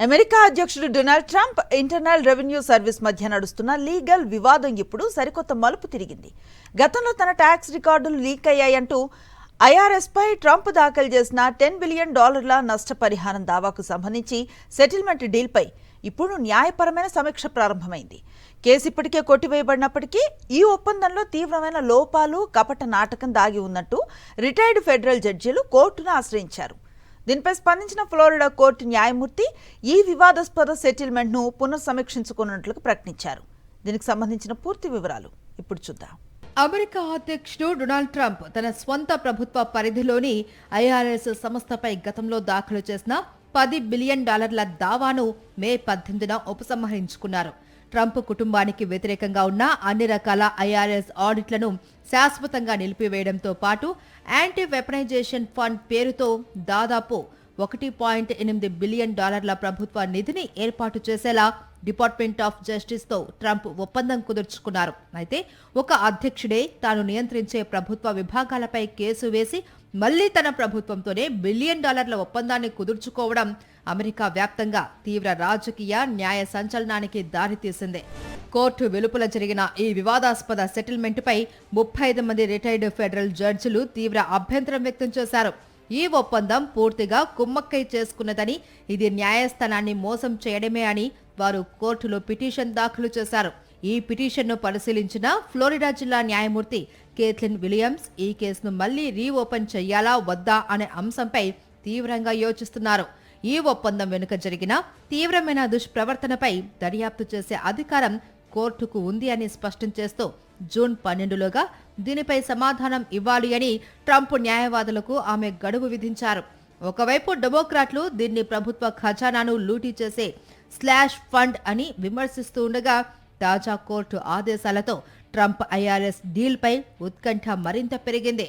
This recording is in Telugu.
అమెరికా అధ్యక్షుడు Donald Trump internal revenue service మధ్య నడుస్తున్న లీగల్ వివాదం ఇప్పుడు సరికొత్త మలుపు తిరిగింది. గతంలో తన ట్యాక్స్ రికార్డులు లీక్ అయ్యాయంటూ ఐఆర్ఎస్ పై ట్రంప్ దాఖలు చేసిన $10 బిలియన్ నష్టపరిహారం దావాకు సంబంధించి సెటిల్మెంట్ డీల్పై ఇప్పుడు న్యాయపరమైన సమీక్ష ప్రారంభమైంది. కేసు ఇప్పటికే కొట్టివేయబడినప్పటికీ ఈ ఒప్పందంలో తీవ్రమైన లోపాలు, కపట నాటకం దాగి ఉన్నట్టు రిటైర్డ్ ఫెడరల్ జడ్జీలు కోర్టును ఆశ్రయించారు. దీనిపై స్పందించిన ఫ్లోరిడా కోర్టు న్యాయమూర్తి ఈ వివాదాస్పద సెటిల్మెంట్ ను పునఃసమీక్షించుకున్నట్లు ప్రకటించారు. దీనికి సంబంధించిన పూర్తి వివరాలు ఇప్పుడు చూద్దాం. అమెరికా అధ్యక్షుడు డొనాల్డ్ ట్రంప్ తన స్వంత ప్రభుత్వ పరిధిలోని ఐఆర్ఎస్ సంస్థపై గతంలో దాఖలు చేసిన $10 బిలియన్ దావాను మే 18న ఉపసంహరించుకున్నారు. ట్రంప్ కుటుంబానికి వ్యతిరేకంగా ఉన్న అన్ని రకాల ఐఆర్ఎస్ ఆడిట్లను శాశ్వతంగా నిలిపివేయడంతో పాటు యాంటీ వెపనైజేషన్ ఫండ్ పేరుతో దాదాపు $1.8 బిలియన్ ప్రభుత్వ నిధిని ఏర్పాటు చేసేలా డిపార్ట్మెంట్ ఆఫ్ జస్టిస్ తో ట్రంప్ ఒప్పందం కుదుర్చుకున్నారు. అయితే ఒక అధ్యక్షుడే తాను నియంత్రించే ప్రభుత్వ విభాగాలపై కేసు వేసి మళ్లీ తన ప్రభుత్వంతోనే $1 బిలియన్ ఒప్పందాన్ని కుదుర్చుకోవడం అమెరికా వ్యాప్తంగా తీవ్ర రాజకీయ న్యాయ సంచలనానికి దారితీసింది. కోర్టు వెలుపల జరిగిన ఈ వివాదాస్పద సెటిల్మెంట్పై 35 మంది రిటైర్డ్ ఫెడరల్ జడ్జిలు తీవ్ర అభ్యంతరం వ్యక్తం చేశారు. ఈ ఒప్పందం పూర్తిగా కుమ్మక్కై చేసుకున్నదని, ఇది న్యాయస్థానాన్ని మోసం చేయడమే అని వారు కోర్టులో పిటిషన్ దాఖలు చేశారు. ఈ పిటిషన్ను పరిశీలించిన ఫ్లోరిడా జిల్లా న్యాయమూర్తి కేథ్లిన్ విలియమ్స్ ఈ కేసును మళ్లీ రీఓపెన్ చెయ్యాలా వద్దా అనే అంశంపై తీవ్రంగా యోచిస్తున్నారు. ఈ ఒప్పందం వెనుక జరిగిన తీవ్రమైన దుష్ప్రవర్తనపై దర్యాప్తు చేసే అధికారం కోర్టుకు ఉంది అని స్పష్టం చేస్తూ జూన్ 12లోగా దీనిపై సమాధానం ఇవ్వాలి అని ట్రంప్ న్యాయవాదులకు ఆమె గడువు విధించారు. ఒకవైపు డెమోక్రాట్లు దీన్ని ప్రభుత్వ ఖజానాను లూటీ చేసే స్లాష్ ఫండ్ అని విమర్శిస్తూ ఉండగా, తాజా కోర్టు ఆదేశాలతో ట్రంప్ ఐఆర్ఎస్ డీల్పై ఉత్కంఠ మరింత పెరిగింది.